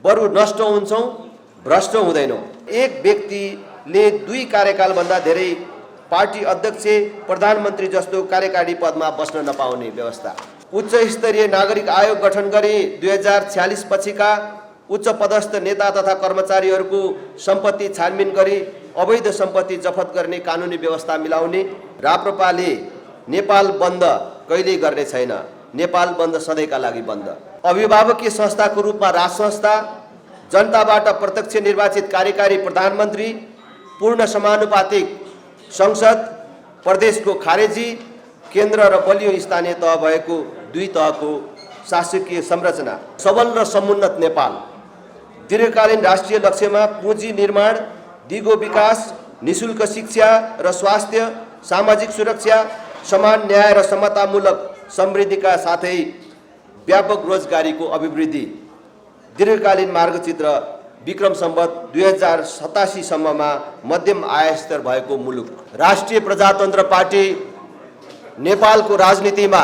बरु नष्ट हुन्छौं, भ्रष्ट हुँदैनौं। एक व्यक्तिले 2 कार्यकालभन्दा धेरै पार्टी अध्यक्ष, प्रधानमन्त्री जस्तो कार्यकारी पदमा बस्न नपाउने व्यवस्था। उच्च स्तरीय नागरिक आयोग गठन गरी 2046 पछिका उच्च पदस्थ नेता तथा कर्मचारीहरूको सम्पत्ति छानबिन गरी अवैध सम्पत्ति जफत गर्ने कानुनी व्यवस्था मिलाउने। राप्रपाले नेपाल बन्द कहिल्यै गर्ने छैन, नेपाल बन्द सधैँका लागि बन्द। अभिभावकीय संस्थाको रूपमा राज संस्था, जनताबाट प्रत्यक्ष निर्वाचित कार्यकारी प्रधानमन्त्री, पूर्ण समानुपातिक संसद, प्रदेशको खारेजी, केन्द्र र बलियो स्थानीय तह भएको 2 तहको शासकीय संरचना। सबल र समुन्नत नेपाल। दीर्घकालीन राष्ट्रिय लक्ष्यमा पुँजी निर्माण, दिगो विकास, निशुल्क शिक्षा र स्वास्थ्य, सामाजिक सुरक्षा, समान न्याय र समतामूलक समृद्धिका साथै व्यापक रोजगारीको अभिवृद्धि। दीर्घकालीन मार्गचित्र विक्रम सम्वत 2087 सम्ममा मध्यम आय स्तर भएको मुलुक। राष्ट्रिय प्रजातन्त्र पार्टी नेपालको राजनीतिमा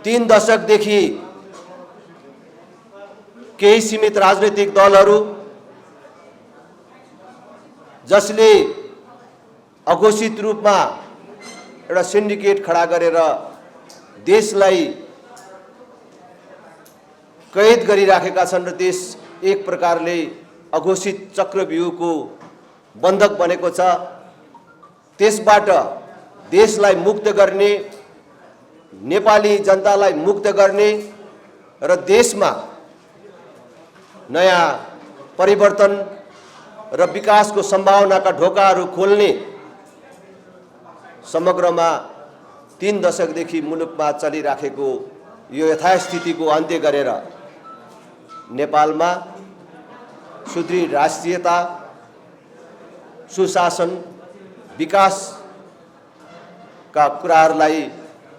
3 दशकदेखि केही सीमित राजनीतिक दलहरू जसले अघोषित रूपमा एउटा सिन्डिकेट खडा गरेर देशलाई कैद गरिराखेका छन् र देश एक प्रकारले अघोषित चक्रव्यूहको बन्धक बनेको छ। त्यसबाट देशलाई मुक्त गर्ने, नेपाली जनतालाई मुक्त गर्ने र देशमा नयाँ परिवर्तन र विकासको सम्भावनाका ढोकाहरू खोल्ने समग्रमा 3 दशकदेखि मुलुकमा चलिराखेको यो यथास्थितिको अन्त्य गरेर नेपालमा सुदृढ राष्ट्रियता, सुशासन, विकासका कुराहरूलाई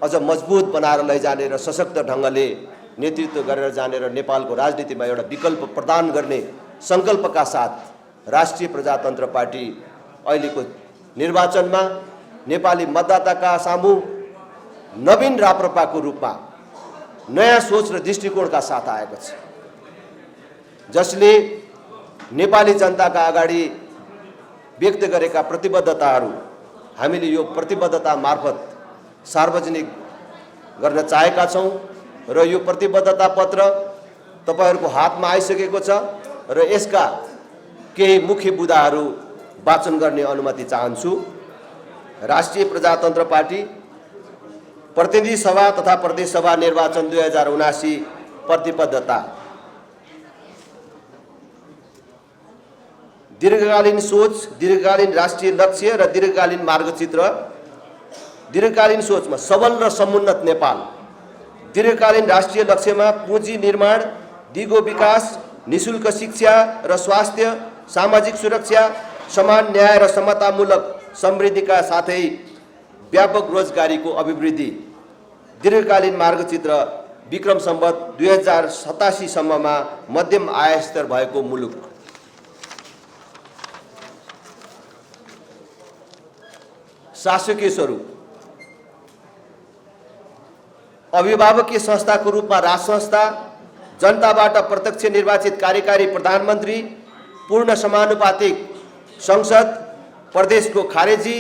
अझ मजबुत बनाएर लैजाने र सशक्त ढङ्गले नेतृत्व गरेर जाने र नेपालको राजनीतिमा एउटा विकल्प प्रदान गर्ने सङ्कल्पका साथ राष्ट्रिय प्रजातन्त्र पार्टी अहिलेको निर्वाचनमा नेपाली मतदाताका सामु नवीन राप्रपाको रूपमा नयाँ सोच र दृष्टिकोणका साथ आएको छ, जसले नेपाली जनताका अगाडि व्यक्त गरेका प्रतिबद्धताहरू हामीले यो प्रतिबद्धता मार्फत सार्वजनिक गर्न चाहेका छौं र यो प्रतिबद्धता पत्र तपाईहरुको हातमा आइसकेको छ र यसका केही मुख्य बुँदाहरू वाचन गर्ने अनुमति चाहन्छु। राष्ट्रिय प्रजातन्त्र पार्टी प्रतिनिधि सभा तथा प्रदेश सभा निर्वाचन 2079 प्रतिबद्धता। दीर्घकालीन सोच, दीर्घकालीन राष्ट्रिय लक्ष्य र दीर्घकालीन मार्गचित्र। दीर्घकालीन सोचमा सबल र समुन्नत नेपाल। दीर्घकालीन राष्ट्रिय लक्ष्यमा पुँजी निर्माण, दिगो विकास, निशुल्क शिक्षा र स्वास्थ्य, सामाजिक सुरक्षा, समान न्याय र समतामूलक समृद्धिका साथै व्यापक रोजगारीको अभिवृद्धि। दीर्घकालीन मार्गचित्र विक्रम सम्वत 2087 सम्ममा मध्यम आय स्तर भएको मुलुक। शासकीय स्वरूप। अभिभावकीय संस्थाको रूपमा राज संस्था, जनताबाट प्रत्यक्ष निर्वाचित कार्यकारी प्रधानमन्त्री, पूर्ण समानुपातिक संसद, प्रदेशको खारेजी,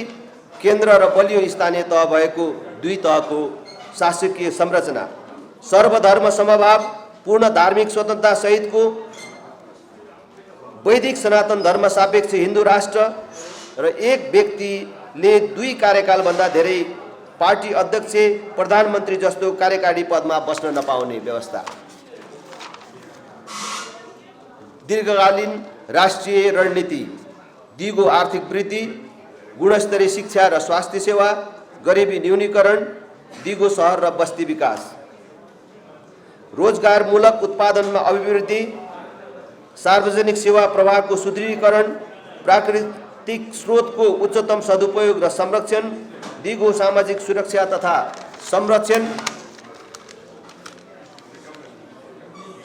केन्द्र र बलियो स्थानीय तह भएको 2 तहको शासकीय संरचना। सर्वधर्म समभाव, पूर्ण धार्मिक स्वतन्त्रता सहितको वैदिक सनातन धर्म सापेक्ष हिन्दू राष्ट्र र एक व्यक्तिले 2 कार्यकालभन्दा धेरै पार्टी अध्यक्ष, प्रधानमन्त्री जस्तो कार्यकारी पदमा बस्न नपाउने व्यवस्था। दीर्घकालीन राष्ट्रिय रणनीति। दिगो आर्थिक वृद्धि, गुणस्तरीय शिक्षा र स्वास्थ्य सेवा, गरिबी न्यूनीकरण, दिगो सहर र बस्ती विकास। रोजगारमूलक उत्पादनमा अभिवृद्धि, सार्वजनिक सेवा प्रवाहको सुदृढीकरण, प्राकृतिक स्रोतको उच्चतम सदुपयोग र संरक्षण, दिगो सामाजिक सुरक्षा तथा संरक्षण।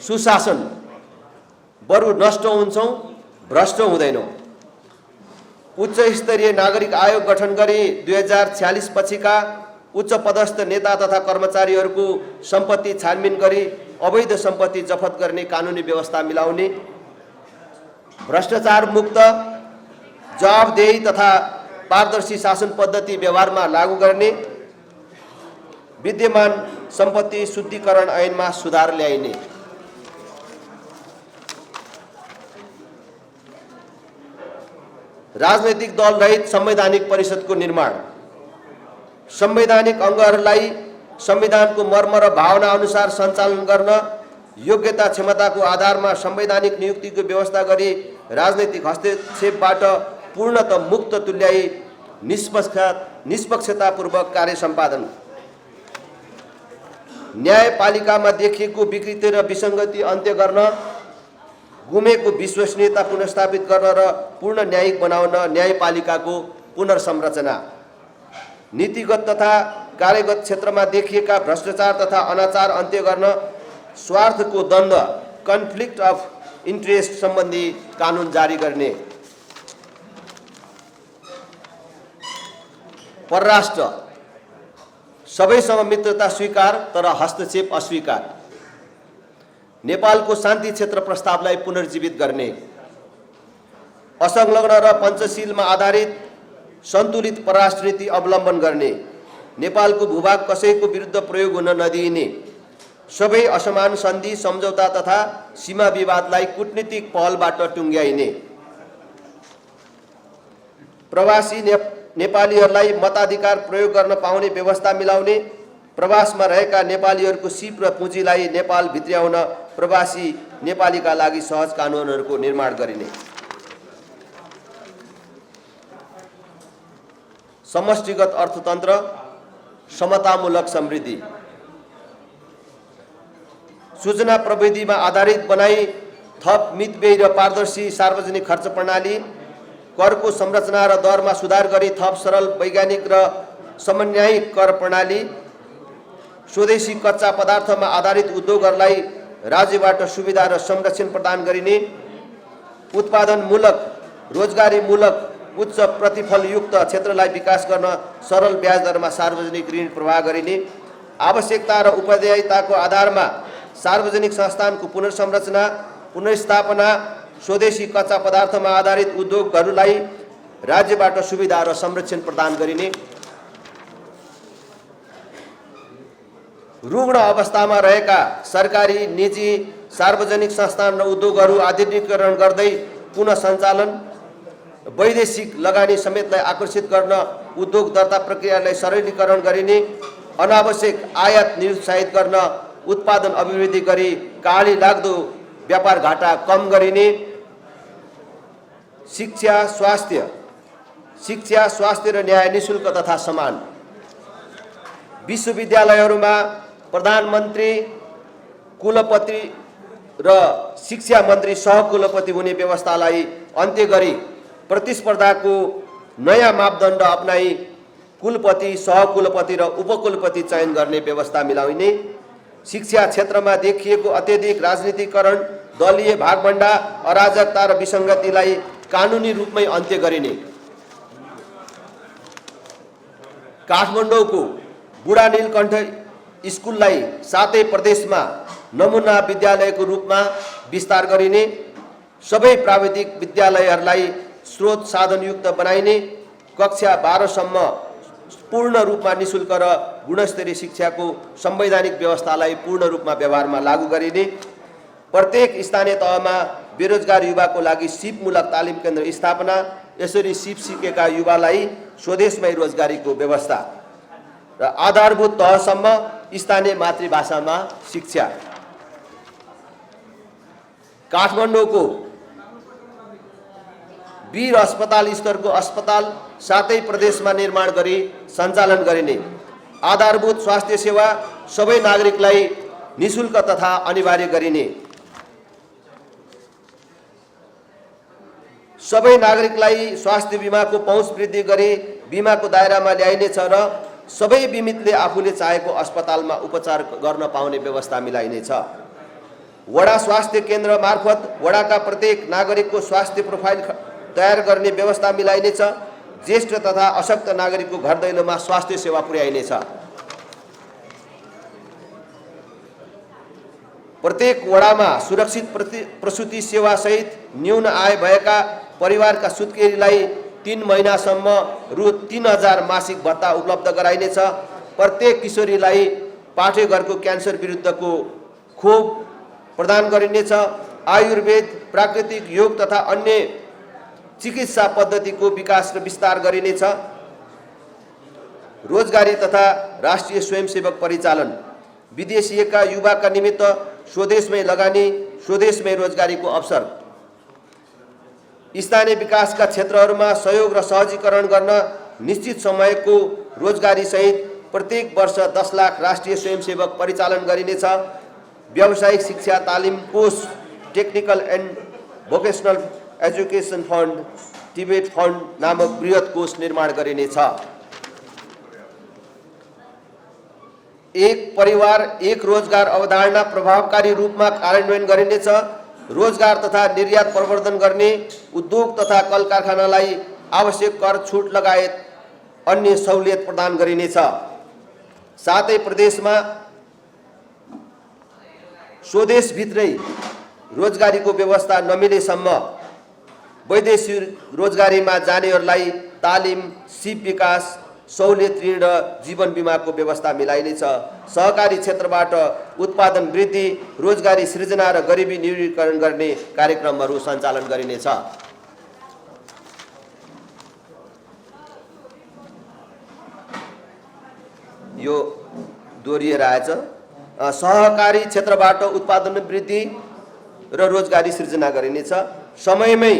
सुशासन। बरु नष्ट हुन्छौं, भ्रष्ट हुँदैनौं। उच्च स्तरीय नागरिक आयोग गठन गरी 2046 पछिका उच्च पदस्थ नेता तथा कर्मचारीहरूको सम्पत्ति छानबिन गरी अवैध सम्पत्ति जफत गर्ने कानुनी व्यवस्था मिलाउने, भ्रष्टाचार मुक्त, जवाबदेही तथा पारदर्शी शासन पद्धति व्यवहारमा लागू गर्ने, विद्यमान सम्पत्ति शुद्धिकरण ऐनमा सुधार ल्याइने। राजनैतिक दल रहित संवैधानिक परिषदको निर्माण, संवैधानिक अङ्गहरूलाई संविधानको मर्म र भावना अनुसार सञ्चालन गर्न योग्यता क्षमताको आधारमा संवैधानिक नियुक्तिको व्यवस्था गरी राजनैतिक हस्तक्षेपबाट पूर्णतः मुक्त तुल्याई निष्पक्षतापूर्वक कार्य सम्पादन, न्यायपालिकामा देखिएको विकृति र विसङ्गति अन्त्य गर्न, गुमेको विश्वसनीयता पुनर्स्थापित गर्न र पूर्ण न्यायिक बनाउन न्यायपालिकाको पुनर्संरचना, नीतिगत तथा कार्यगत क्षेत्रमा देखिएका भ्रष्टाचार तथा अनाचार अन्त्य गर्न स्वार्थको द्वन्द्व कन्फ्लिक्ट अफ इन्ट्रेस्ट सम्बन्धी कानुन जारी गर्ने, परराष्ट्र सबैसँग मित्रता स्वीकार तर हस्तक्षेप अस्वीकार, नेपालको शान्ति क्षेत्र प्रस्तावलाई पुनर्जीवित गर्ने, असंलग्न र पञ्चशीलमा आधारित सन्तुलित परराष्ट्र नीति अवलम्बन गर्ने, नेपालको भूभाग कसैको विरुद्ध प्रयोग हुन नदिइने, सबै असमान सन्धि सम्झौता तथा सीमा विवादलाई कूटनीतिक पहलबाट टुङ्ग्याइने, प्रवासी नेपालीहरूलाई मताधिकार प्रयोग गर्न पाउने व्यवस्था मिलाउने, प्रवासमा रहेका नेपालीहरूको सिप र पुँजीलाई नेपाल भित्र्याउन प्रवासी नेपालीका लागि सहज कानुनहरूको निर्माण गरिने, समष्टिगत अर्थतन्त्र, समतामूलक समृद्धि, सूचना प्रविधिमा आधारित बनाई थप मितव्ययी र पारदर्शी सार्वजनिक खर्च प्रणाली, करको संरचना र दरमा सुधार गरी थप सरल वैज्ञानिक र समन्वयिक कर प्रणाली, स्वदेशी कच्चा पदार्थमा आधारित उद्योगहरूलाई राज्यबाट सुविधा र संरक्षण प्रदान गरिने, उत्पादनमूलक, रोजगारीमूलक, उच्च प्रतिफलयुक्त क्षेत्रलाई विकास गर्न सरल ब्याज दरमा सार्वजनिक ऋण प्रवाह गरिने, आवश्यकता र उत्तरदायिताको आधारमा सार्वजनिक संस्थानको पुनर्संरचना, पुनर्स्थापना, स्वदेशी कच्चा पदार्थमा आधारित उद्योगहरूलाई राज्यबाट सुविधा र संरक्षण प्रदान गरिने, रुग्ण अवस्थामा रहेका सरकारी, निजी, सार्वजनिक संस्थान र उद्योगहरू आधुनिकीकरण गर्दै पुनः सञ्चालन, वैदेशिक लगानी समेतलाई आकर्षित गर्न उद्योग दर्ता प्रक्रियालाई सरलीकरण गरिने, अनावश्यक आयात निरुत्साहित गर्न उत्पादन अभिवृद्धि गरी काली लाग्दो व्यापार घाटा कम गरिने, शिक्षा स्वास्थ्य र न्याय निशुल्क तथा समान, विश्वविद्यालयहरूमा प्रधानमन्त्री, कुलपति र शिक्षा मन्त्री सहकुलपति हुने व्यवस्थालाई अन्त्य गरी प्रतिस्पर्धाको नयाँ मापदण्ड अपनाई कुलपति, सहकुलपति र उपकुलपति चयन गर्ने व्यवस्था मिलाउने, शिक्षा क्षेत्रमा देखिएको अत्यधिक राजनीतिकरण, दलीय भागभण्डा, अराजकता र विसङ्गतिलाई कानुनी रूपमै अन्त्य गरिने, काठमाडौँको बुढा नीलकण्ठ स्कुललाई 7 प्रदेशमा नमुना विद्यालयको रूपमा विस्तार गरिने, सबै प्राविधिक विद्यालयहरूलाई स्रोत साधनयुक्त बनाइने, कक्षा 12 सम्म पूर्ण रूपमा निशुल्क र गुणस्तरीय शिक्षाको संवैधानिक व्यवस्थालाई पूर्ण रूपमा व्यवहारमा लागू गरिने, प्रत्येक स्थानीय तहमा बेरोजगार युवाको लागि सिपमूलक तालिम केन्द्र स्थापना, यसरी सिप सिकेका युवालाई स्वदेशमै रोजगारीको व्यवस्था र आधारभूत तहसम्म स्थानीय मातृभाषामा शिक्षा, काठमाडौँको वीर अस्पताल स्तरको अस्पताल 7 प्रदेशमा निर्माण गरी सञ्चालन गरिने, आधारभूत स्वास्थ्य सेवा सबै नागरिकलाई निशुल्क तथा अनिवार्य गरिने, सबै नागरिकलाई स्वास्थ्य बिमाको पहुँच वृद्धि गरी बिमाको दायरामा ल्याइनेछ र सबै बिमितले आफूले चाहेको अस्पतालमा उपचार गर्न पाउने व्यवस्था मिलाइनेछ। वडा स्वास्थ्य केन्द्र मार्फत वडाका प्रत्येक नागरिकको स्वास्थ्य प्रोफाइल तयार गर्ने व्यवस्था मिलाइनेछ। ज्येष्ठ तथा अशक्त नागरिकको घर दैलोमा स्वास्थ्य सेवा पुर्याइनेछ। प्रत्येक वडामा सुरक्षित प्रसुति सेवासहित न्यून आय भएका परिवारका सुत्केरीलाई 3 महिनासम्म रु 3000 मासिक भत्ता उपलब्ध गराइनेछ। प्रत्येक किशोरीलाई पाठेघरको क्यान्सर विरुद्धको खोप प्रदान गरिनेछ। आयुर्वेद, प्राकृतिक योग तथा अन्य चिकित्सा पद्धतिको विकास र विस्तार गरिनेछ। रोजगारी तथा राष्ट्रिय स्वयंसेवक परिचालन, विदेशिएका युवाका निमित्त स्वदेशमै लगानी, स्वदेशमै रोजगारीको अवसर, स्थानीय विकासका क्षेत्रहरूमा सहयोग र सहजीकरण गर्न निश्चित समयको रोजगारी सहित प्रत्येक वर्ष 10 लाख राष्ट्रिय स्वयंसेवक परिचालन गरिनेछ। व्यावसायिक शिक्षा तालिम कोष, technical and vocational education fund, Tibet fund नामक बृहत कोष निर्माण गरिनेछ। एक परिवार एक रोजगार अवधारणा प्रभावकारी रूपमा कार्यान्वयन गरिनेछ। रोजगार तथा निर्यात प्रवर्धन गर्ने, उद्योग तथा कल कारखानालाई आवश्यक कर छुट लगायत अन्य सहुलियत प्रदान गरिनेछ। साथै प्रदेशमा स्वदेशभित्रै रोजगारीको व्यवस्था नमिलेसम्म वैदेशिक रोजगारीमा जानेहरूलाई तालिम, सिप विकास, सहुलियत ऋण र जीवन बिमाको व्यवस्था मिलाइनेछ। सहकारी क्षेत्रबाट उत्पादन वृद्धि, रोजगारी सृजना र गरिबी न्यूनीकरण गर्ने कार्यक्रमहरू सञ्चालन गरिनेछ। यो दोहोरिएर आएछ। सहकारी क्षेत्रबाट उत्पादन वृद्धि र रोजगारी सृजना गरिनेछ। समयमै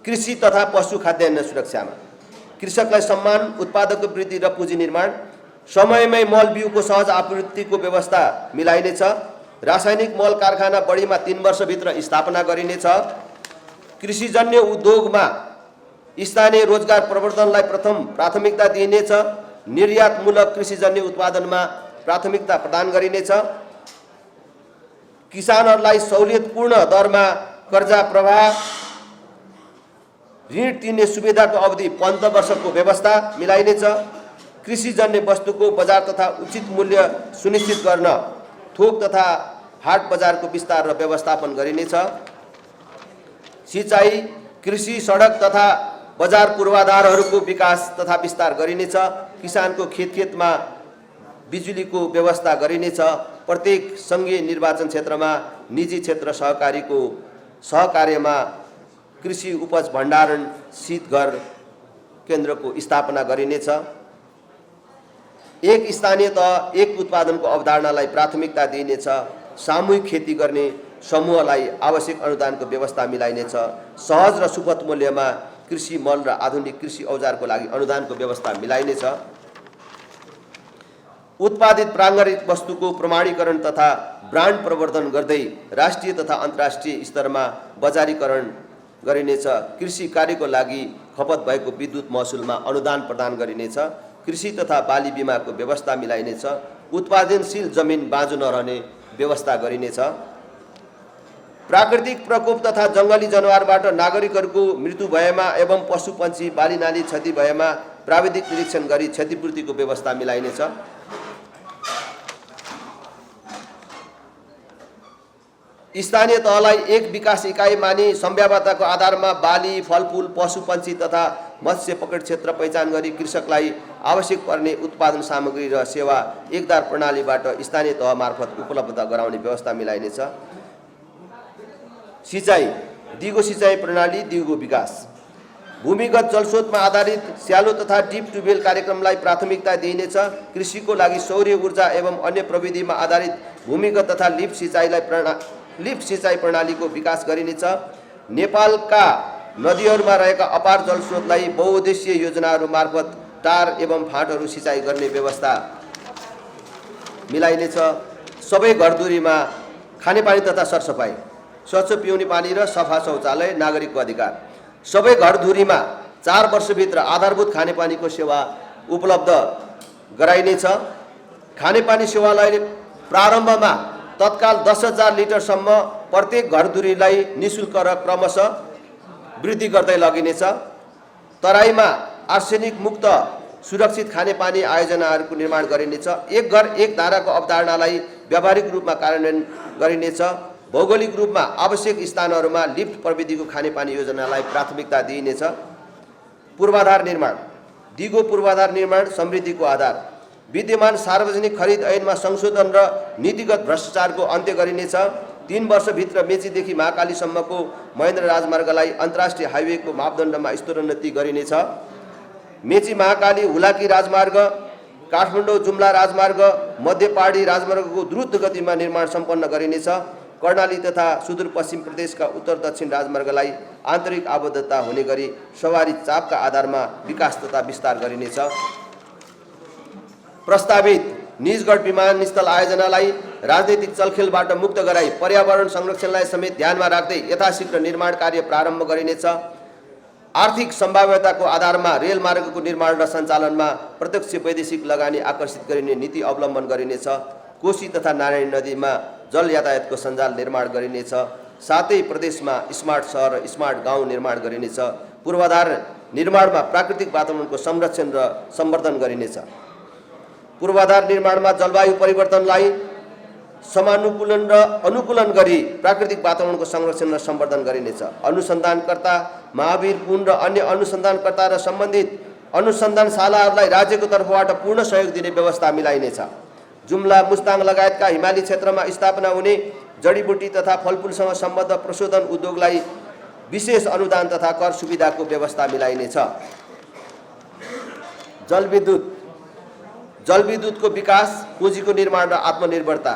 कृषि तथा पशु खाद्यान्न सुरक्षामा कृषकलाई सम्मान, उत्पादकको वृद्धि र पुँजी निर्माण, समयमै मल बिउको सहज आपूर्तिको व्यवस्था मिलाइनेछ। रासायनिक मल कारखाना बढीमा 3 वर्षभित्र स्थापना गरिनेछ। कृषिजन्य उद्योगमा स्थानीय रोजगार प्रवर्धनलाई प्रथम प्राथमिकता दिइनेछ। निर्यातमूलक कृषिजन्य उत्पादनमा प्राथमिकता प्रदान गरिनेछ। किसानहरूलाई सहुलियतपूर्ण दरमा कर्जा प्रवाह, ऋण तिर्ने सुविधाको अवधि 15 वर्षको व्यवस्था मिलाइनेछ। कृषिजन्य वस्तुको बजार तथा उचित मूल्य सुनिश्चित गर्न थोक तथा हाट बजारको विस्तार र व्यवस्थापन गरिनेछ। सिँचाइ, कृषि, सडक तथा बजार पूर्वाधारहरूको विकास तथा विस्तार गरिनेछ। किसानको खेतमा बिजुलीको व्यवस्था गरिनेछ। प्रत्येक सङ्घीय निर्वाचन क्षेत्रमा निजी क्षेत्र सहकारीको सहकार्यमा कृषि उपज भण्डारण शीतघर केन्द्रको स्थापना गरिनेछ। एक स्थानीय तह एक उत्पादनको अवधारणालाई प्राथमिकता दिइनेछ। सामूहिक खेती गर्ने समूहलाई आवश्यक अनुदानको व्यवस्था मिलाइनेछ। सहज र सुपथ मूल्यमा कृषि मल र आधुनिक कृषि औजारको लागि अनुदानको व्यवस्था मिलाइनेछ। उत्पादित प्राङ्गारिक वस्तुको प्रमाणीकरण तथा ब्रान्ड प्रवर्धन गर्दै राष्ट्रिय तथा अन्तर्राष्ट्रिय स्तरमा बजारीकरण गरिनेछ। कृषि कार्यको लागि खपत भएको विद्युत महसुलमा अनुदान प्रदान गरिनेछ। कृषि तथा बाली बिमाको व्यवस्था मिलाइनेछ। उत्पादनशील जमिन बाँझो नरहने व्यवस्था गरिनेछ। प्राकृतिक प्रकोप तथा जङ्गली जनावरबाट नागरिकहरूको मृत्यु भएमा एवं पशुपन्छी बालीनाली क्षति भएमा प्राविधिक निरीक्षण गरी क्षतिपूर्तिको व्यवस्था मिलाइनेछ। स्थानीय तहलाई एक विकास इकाइ मानि सम्भाव्यताको आधारमा बाली, फलफुल, पशुपन्छी तथा मत्स्य पकड क्षेत्र पहिचान गरी कृषकलाई आवश्यक पर्ने उत्पादन सामग्री र सेवा एकदार प्रणालीबाट स्थानीय तह मार्फत उपलब्ध गराउने व्यवस्था मिलाइनेछ। सिँचाइ, दिगो सिँचाइ प्रणाली, दिगो विकास, भूमिगत जलस्रोतमा आधारित स्यालो तथा डिप ट्युबवेल कार्यक्रमलाई प्राथमिकता दिइनेछ। कृषिको लागि सौर्य ऊर्जा एवं अन्य प्रविधिमा आधारित भूमिगत तथा लिफ्ट सिँचाइ प्रणालीको विकास गरिनेछ। नेपालका नदीहरूमा रहेका अपार जलस्रोतलाई बहुउद्देश्य योजनाहरू मार्फत टार एवं फाँटहरू सिँचाइ गर्ने व्यवस्था मिलाइनेछ। सबै घरधुरीमा खानेपानी तथा सरसफाइ, स्वच्छ पिउने पानी र सफा शौचालय नागरिकको अधिकार। सबै घरधुरीमा 4 वर्षभित्र आधारभूत खानेपानीको सेवा उपलब्ध गराइनेछ। खानेपानी सेवालाई प्रारम्भमा तत्काल 10,000 लिटरसम्म प्रत्येक घरधुरीलाई निःशुल्क र क्रमशः वृद्धि गर्दै लगिनेछ। तराईमा आर्सेनिक मुक्त सुरक्षित खानेपानी आयोजनाहरूको निर्माण गरिनेछ। एक घर एक धाराको अवधारणालाई व्यावहारिक रूपमा कार्यान्वयन गरिनेछ। भौगोलिक रूपमा आवश्यक स्थानहरूमा लिफ्ट प्रविधिको खानेपानी योजनालाई प्राथमिकता दिइनेछ। पूर्वाधार निर्माण, दिगो पूर्वाधार निर्माण समृद्धिको आधार। विद्यमान सार्वजनिक खरिद ऐनमा संशोधन र नीतिगत भ्रष्टाचारको अन्त्य गरिनेछ। 3 वर्षभित्र मेचीदेखि महाकालीसम्मको महेन्द्र राजमार्गलाई अन्तर्राष्ट्रिय हाइवेको मापदण्डमा स्तरोन्नति गरिनेछ। मेची महाकाली हुलाकी राजमार्ग, काठमाडौँ जुम्ला राजमार्ग, मध्य पहाडी राजमार्गको द्रुत गतिमा निर्माण सम्पन्न गरिनेछ। कर्णाली तथा सुदूरपश्चिम प्रदेशका उत्तर दक्षिण राजमार्गलाई आन्तरिक आबद्धता हुने गरी सवारी चापका आधारमा विकास तथा विस्तार गरिनेछ। प्रस्तावित निजगढ विमानस्थल आयोजनालाई राजनैतिक चलखेलबाट मुक्त गराई पर्यावरण संरक्षणलाई समेत ध्यानमा राख्दै यथाशीघ्र निर्माण कार्य प्रारम्भ गरिनेछ। आर्थिक सम्भाव्यताको आधारमा रेलमार्गको निर्माण र सञ्चालनमा प्रत्यक्ष वैदेशिक लगानी आकर्षित गरिने नीति अवलम्बन गरिनेछ। कोशी तथा नारायणी नदीमा जल यातायातको सञ्जाल निर्माण गरिनेछ। साथै प्रदेशमा स्मार्ट सहर र स्मार्ट गाउँ निर्माण गरिनेछ। पूर्वाधार निर्माणमा प्राकृतिक वातावरणको संरक्षण र सम्वर्धन गरिनेछ। पूर्वाधार निर्माणमा जलवायु परिवर्तनलाई समानुकूलन र अनुकूलन गरी प्राकृतिक वातावरणको संरक्षण र सम्वर्धन गरिनेछ। अनुसन्धानकर्ता, महावीर पुन र अन्य अनुसन्धानकर्ता र सम्बन्धित अनुसन्धानशालाहरूलाई राज्यको तर्फबाट पूर्ण सहयोग दिने व्यवस्था मिलाइनेछ। जुम्ला, मुस्ताङ लगायतका हिमाली क्षेत्रमा स्थापना हुने जडीबुटी तथा फलफुलसँग सम्बद्ध प्रशोधन उद्योगलाई विशेष अनुदान तथा कर सुविधाको व्यवस्था मिलाइनेछ। जलविद्युतको विकास, पुँजीको निर्माण र आत्मनिर्भरता,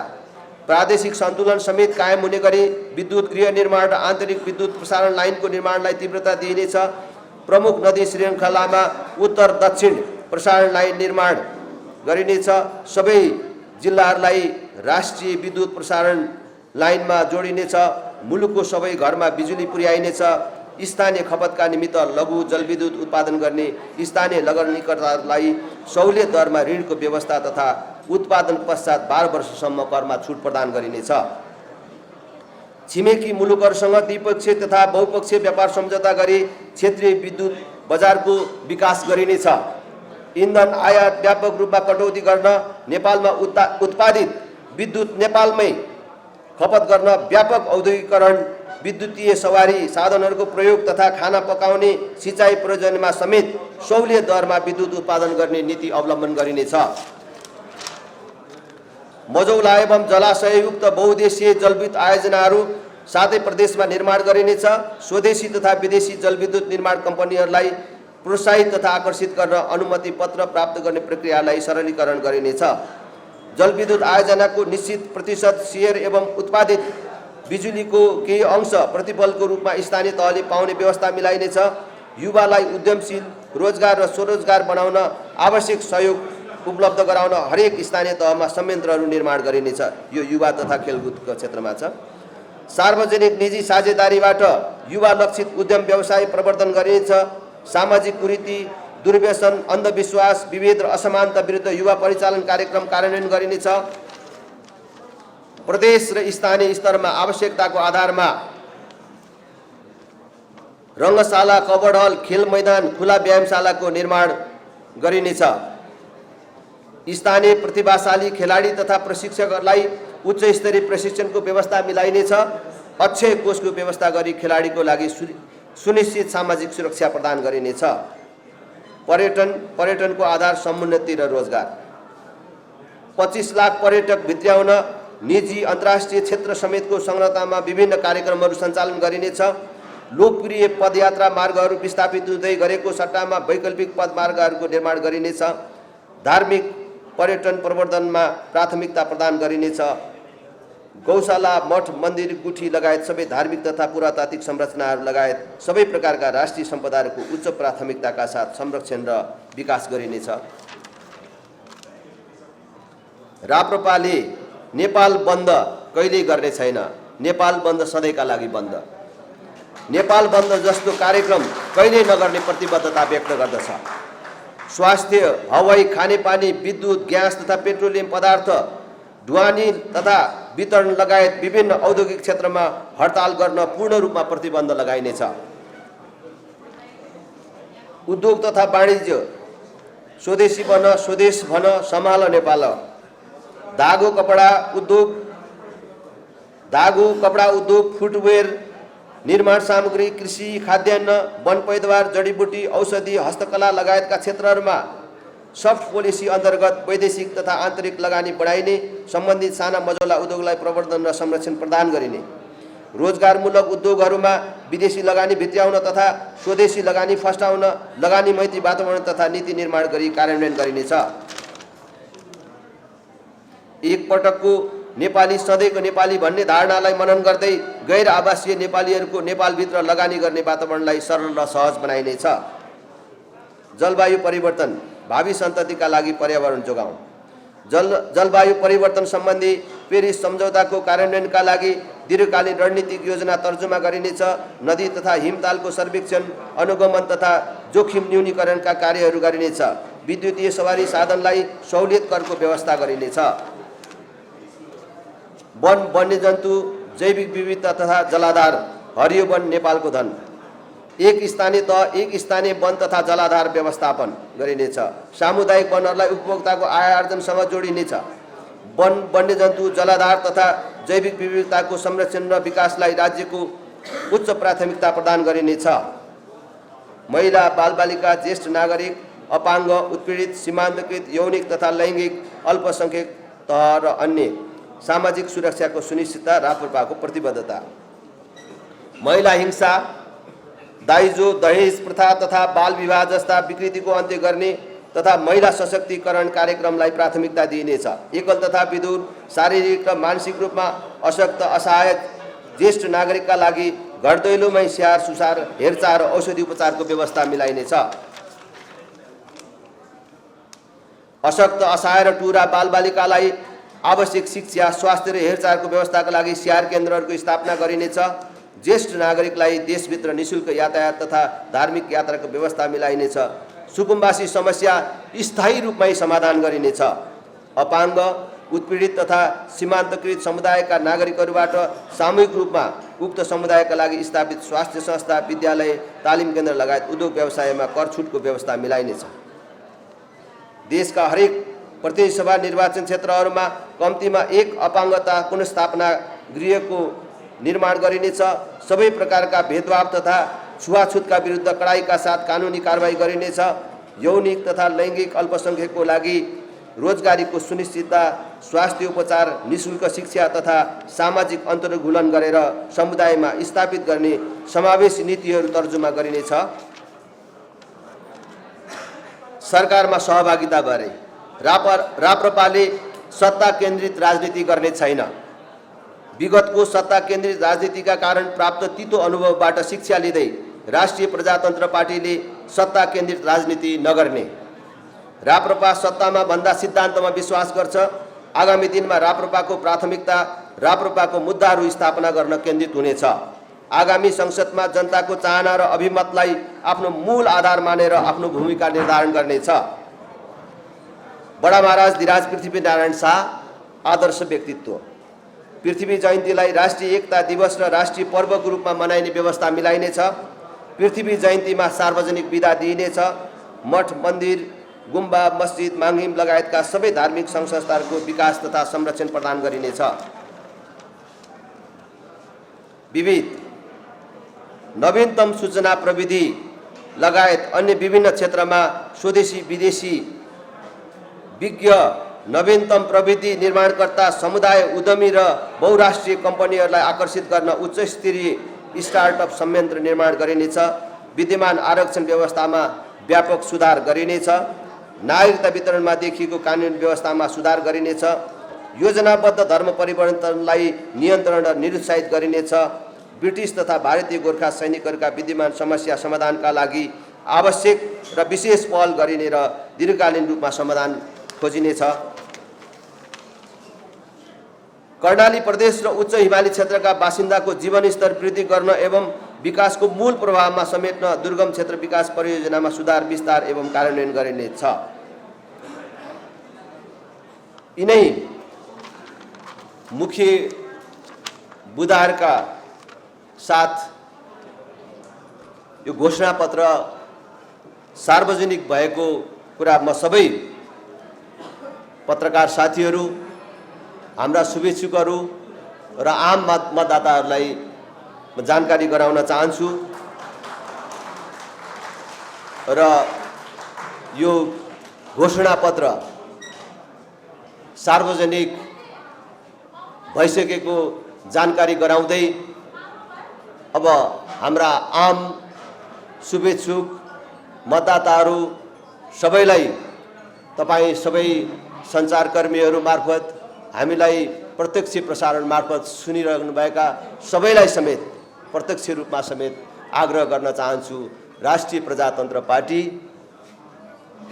प्रादेशिक सन्तुलन समेत कायम हुने गरी विद्युत गृह निर्माण र आन्तरिक विद्युत प्रसारण लाइनको निर्माणलाई तीव्रता दिइनेछ। प्रमुख नदी श्रृङ्खलामा उत्तर दक्षिण प्रसारण लाइन निर्माण गरिनेछ। सबै जिल्लाहरूलाई राष्ट्रिय विद्युत प्रसारण लाइनमा जोडिनेछ। मुलुकको सबै घरमा बिजुली पुर्याइनेछ। स्थानीय खपतका निमित्त लघु जलविद्युत उत्पादन गर्ने स्थानीय लगानीकर्ताहरूलाई सहुलियत दरमा ऋणको व्यवस्था तथा उत्पादन पश्चात 12 वर्षसम्म करमा छुट प्रदान गरिनेछ। छिमेकी मुलुकहरूसँग द्विपक्षीय तथा बहुपक्षीय व्यापार सम्झौता गरी क्षेत्रीय विद्युत बजारको विकास गरिनेछ। इन्धन आयात व्यापक रूपमा कटौती गर्न, नेपालमा उत्पादित विद्युत नेपालमै खपत गर्न, व्यापक औद्योगिकरण, विद्युतीय सवारी साधनहरूको प्रयोग तथा खाना पकाउने सिँचाइ प्रयोजनमा समेत सहुलियत दरमा विद्युत उत्पादन गर्ने नीति अवलम्बन गरिनेछ। मझौला एवं जलाशययुक्त बहुउद्देश्यीय जलविद्युत आयोजनाहरू साथै प्रदेशमा निर्माण गरिनेछ। स्वदेशी तथा विदेशी जलविद्युत निर्माण कम्पनीहरूलाई प्रोत्साहित तथा आकर्षित गर्न अनुमति पत्र प्राप्त गर्ने प्रक्रियालाई सरलीकरण गरिनेछ। जलविद्युत आयोजनाको निश्चित प्रतिशत सेयर एवं उत्पादित बिजुलीको केही अंश प्रतिफलको रूपमा स्थानीय तहले पाउने व्यवस्था मिलाइनेछ। युवालाई उद्यमशील, रोजगार र स्वरोजगार बनाउन आवश्यक सहयोग उपलब्ध गराउन हरेक स्थानीय तहमा संयन्त्रहरू निर्माण गरिनेछ। यो युवा तथा खेलकुदको क्षेत्रमा छ। सार्वजनिक निजी साझेदारीबाट युवा लक्षित उद्यम व्यवसाय प्रवर्धन गरिनेछ। सामाजिक कुरीति, दुर्व्यसन, अन्धविश्वास, विभेद र असमानता विरुद्ध युवा परिचालन कार्यक्रम कार्यान्वयन गरिनेछ। प्रदेश र स्थानीय स्तरमा आवश्यकताको आधारमा रङ्गशाला, कबड हल, खेल मैदान, खुला व्यायामशालाको निर्माण गरिनेछ। स्थानीय प्रतिभाशाली खेलाडी तथा प्रशिक्षकहरूलाई उच्च स्तरीय प्रशिक्षणको व्यवस्था मिलाइनेछ। अक्षय कोषको व्यवस्था गरी खेलाडीको लागि सुनिश्चित सामाजिक सुरक्षा प्रदान गरिनेछ। पर्यटनको आधार समुन्नति र रोजगार। 25 लाख पर्यटक भित्र्याउन निजी अन्तर्राष्ट्रिय क्षेत्र समेतको संलग्नतामा विभिन्न कार्यक्रमहरू सञ्चालन गरिनेछ। लोकप्रिय पदयात्रा मार्गहरू विस्थापित हुँदै गरेको सट्टामा वैकल्पिक पदमार्गहरूको निर्माण गरिनेछ। धार्मिक पर्यटन प्रवर्धनमा प्राथमिकता प्रदान गरिनेछ। गौशाला, मठ, मन्दिर, गुठी लगायत सबै धार्मिक तथा पुरातात्विक संरचनाहरू लगायत सबै प्रकारका राष्ट्रिय सम्पदाहरूको उच्च प्राथमिकताका साथ संरक्षण र विकास गरिनेछ। राप्रपाले नेपाल बन्द कहिल्यै गर्ने छैन। नेपाल बन्द सधैँका लागि बन्द। नेपाल बन्द जस्तो कार्यक्रम कहिल्यै नगर्ने प्रतिबद्धता व्यक्त गर्दछ। स्वास्थ्य, हवाई, खानेपानी, विद्युत, ग्यास तथा पेट्रोलियम पदार्थ ढुवानी तथा वितरण लगायत विभिन्न औद्योगिक क्षेत्रमा हडताल गर्न पूर्ण रूपमा प्रतिबन्ध लगाइनेछ। उद्योग तथा वाणिज्य स्वदेशी बन स्वदेश भन सम्हाल नेपाल। धागो कपडा उद्योग, फुटवेयर, निर्माण सामग्री, कृषि, खाद्यान्न, वन पैदावार, जडीबुटी, औषधि, हस्तकला लगायतका क्षेत्रहरूमा सफ्ट पोलिसी अन्तर्गत वैदेशिक तथा आन्तरिक लगानी बढाइने, सम्बन्धित साना मझौला उद्योगलाई प्रवर्धन र संरक्षण प्रदान गरिने, रोजगारमूलक उद्योगहरूमा विदेशी लगानी भित्र्याउन तथा स्वदेशी लगानी फस्टाउन लगानी मैत्री वातावरण तथा नीति निर्माण गरी कार्यान्वयन गरिनेछ। एक पटकको नेपाली सधैँको नेपाली भन्ने धारणालाई मनन गर्दै गैर आवासीय नेपालीहरूको नेपालभित्र लगानी गर्ने वातावरणलाई सरल र सहज बनाइनेछ। जलवायु परिवर्तन, भावी सन्ततिका लागि पर्यावरण जोगाउँ। जलवायु परिवर्तन सम्बन्धी पेरिस सम्झौताको कार्यान्वयनका लागि दीर्घकालीन रणनीतिक योजना तर्जुमा गरिनेछ। नदी तथा हिमतालको सर्वेक्षण, अनुगमन तथा जोखिम न्यूनीकरणका कार्यहरू गरिनेछ। विद्युतीय सवारी साधनलाई सहुलियत करको व्यवस्था गरिनेछ। वन, वन्यजन्तु, जैविक विविधता तथा जलाधार, हरियो वन नेपालको धन। एक स्थानीय तह, एक स्थानीय वन तथा जलाधार व्यवस्थापन गरिनेछ। सामुदायिक वनहरूलाई उपभोक्ताको आय आर्जनसँग जोडिनेछ। वन, वन्यजन्तु, जलाधार तथा जैविक विविधताको संरक्षण र विकासलाई राज्यको उच्च प्राथमिकता प्रदान गरिनेछ। महिला, बालबालिका, ज्येष्ठ नागरिक, अपाङ्ग, उत्पीडित, सीमान्तकृत, यौनिक तथा लैङ्गिक अल्पसङ्ख्यक तह र अन्य सामाजिक सुरक्षाको सुनिश्चितता राप्रपाको प्रतिबद्धता। महिला हिंसा, दाइजो, दहेज प्रथा तथा बाल विवाह जस्ता विकृतिको अन्त्य गर्ने तथा महिला सशक्तिकरण कार्यक्रमलाई प्राथमिकता दिइनेछ। एकल तथा विधुर, शारीरिक र मानसिक रूपमा अशक्त असहाय ज्येष्ठ नागरिकका लागि घर दैलोमै स्याहार सुसार, हेरचाह र औषधि उपचारको व्यवस्था मिलाइनेछ। अशक्त, असहाय र टुरा बालबालिकालाई आवश्यक शिक्षा, स्वास्थ्य र हेरचाहको व्यवस्थाका लागि स्याहार केन्द्रहरूको स्थापना गरिनेछ। ज्येष्ठ नागरिकलाई देशभित्र निःशुल्क यातायात तथा धार्मिक यात्राको व्यवस्था मिलाइनेछ। सुकुम्बासी समस्या स्थायी रूपमै समाधान गरिनेछ। अपाङ्ग, उत्पीडित तथा सीमान्तकृत समुदायका नागरिकहरूबाट सामूहिक रूपमा उक्त समुदायका लागि स्थापित स्वास्थ्य संस्था, विद्यालय, तालिम केन्द्र लगायत उद्योग व्यवसायमा कर छुटको व्यवस्था मिलाइनेछ। देशका हरेक प्रतिनिधि सभा निर्वाचन क्षेत्रहरूमा कम्तीमा एक अपाङ्गता पुनर्स्थापना गृहको निर्माण गरिनेछ। सबै प्रकारका भेदभाव तथा छुवाछुतका विरुद्ध कडाइका साथ कानुनी कारबाही गरिनेछ। यौनिक तथा लैङ्गिक अल्पसङ्ख्यकको लागि रोजगारीको सुनिश्चितता, स्वास्थ्य उपचार, निःशुल्क शिक्षा तथा सामाजिक अन्तर्घुलन गरेर समुदायमा स्थापित गर्ने समावेशी नीतिहरू तर्जुमा गरिनेछ। सरकारमा सहभागिता गरे राप्रपाले सत्ता केन्द्रित राजनीति गर्ने छैन। विगतको सत्ता केन्द्रित राजनीतिका कारण प्राप्त तितो अनुभवबाट शिक्षा लिँदै राष्ट्रिय प्रजातन्त्र पार्टीले सत्ता केन्द्रित राजनीति नगर्ने। राप्रपा सत्तामा भन्दा सिद्धान्तमा विश्वास गर्छ। आगामी दिनमा राप्रपाको प्राथमिकता राप्रपाको मुद्दाहरू स्थापना गर्न केन्द्रित हुनेछ। आगामी संसदमा जनताको चाहना र अभिमतलाई आफ्नो मूल आधार मानेर आफ्नो भूमिका निर्धारण गर्नेछ। बडा महाराज धिराज पृथ्वीनारायण शाह आदर्श व्यक्तित्व। पृथ्वी जयन्तीलाई राष्ट्रिय एकता दिवस र राष्ट्रिय पर्वको रूपमा मनाइने व्यवस्था मिलाइनेछ। पृथ्वी जयन्तीमा सार्वजनिक बिदा दिइनेछ। मठ, मन्दिर, गुम्बा, मस्जिद, माङहिम लगायतका सबै धार्मिक सङ्घ संस्थाहरूको विकास तथा संरक्षण प्रदान गरिनेछ। विविध नवीनतम सूचना प्रविधि लगायत अन्य विभिन्न क्षेत्रमा स्वदेशी विदेशी विज्ञ, नवीनतम प्रविधि निर्माणकर्ता, समुदाय, उद्यमी र बहुराष्ट्रिय कम्पनीहरूलाई आकर्षित गर्न उच्च स्तरीय स्टार्टअप संयन्त्र निर्माण गरिनेछ। विद्यमान आरक्षण व्यवस्थामा व्यापक सुधार गरिनेछ। नागरिकता वितरणमा देखिएको कानुनी व्यवस्थामा सुधार गरिनेछ। योजनाबद्ध धर्म परिवर्तनलाई नियन्त्रण र निरुत्साहित गरिनेछ। ब्रिटिस तथा भारतीय गोर्खा सैनिकहरूका विद्यमान समस्या समाधानका लागि आवश्यक र विशेष पहल गरिने र दीर्घकालीन रूपमा समाधान खोजिनेछ। कर्णाली प्रदेश र उच्च हिमाली क्षेत्रका बासिन्दाको जीवनस्तर वृद्धि गर्न एवं विकासको मूल प्रभावमा समेट्न दुर्गम क्षेत्र विकास परियोजनामा सुधार, विस्तार एवं कार्यान्वयन गरिनेछ। यिनै मुख्य बुदाहरूका साथ यो घोषणापत्र सार्वजनिक भएको कुरा म सबै पत्रकार साथीहरू, हाम्रा शुभेच्छुकहरू र आम मतदाताहरूलाई म जानकारी गराउन चाहन्छु र यो घोषणापत्र सार्वजनिक भइसकेको जानकारी गराउँदै अब हाम्रा आम शुभेच्छुक मतदाताहरू सबैलाई, तपाईँ सबै सञ्चारकर्मीहरू मार्फत, हामीलाई प्रत्यक्ष प्रसारण मार्फत सुनिरहनुभएका सबैलाई समेत प्रत्यक्ष रूपमा समेत आग्रह गर्न चाहन्छु, राष्ट्रिय प्रजातन्त्र पार्टी,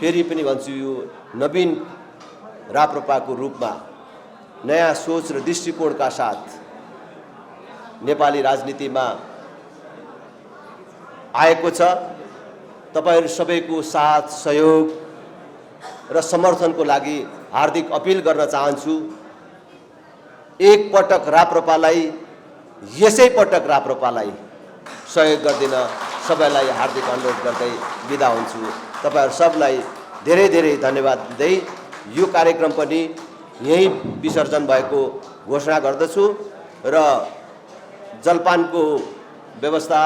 फेरि पनि भन्छु, यो नवीन राप्रपाको रूपमा नयाँ सोच र दृष्टिकोणका साथ नेपाली राजनीतिमा आएको छ। तपाईहरु सबैको साथ, सहयोग र समर्थनको लागि हार्दिक अपील गर्न चाहन्छु। एक पटक राप्रपालाई, यसै पटक राप्रपालाई सहयोग गरिदिन सबैलाई हार्दिक अनुरोध गर्दै बिदा हुन्छु। तपाईहरु सबलाई धेरै धेरै धन्यवाद दिँदै यो कार्यक्रम पनि यही विसर्जन भएको घोषणा गर्दछु र जलपानको व्यवस्था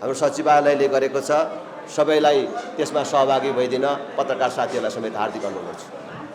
हाम्रो सचिवालयले गरेको छ। सबैलाई त्यसमा सहभागी भइदिन पत्रकार साथीहरूलाई समेत हार्दिक अनुरोध गर्छु।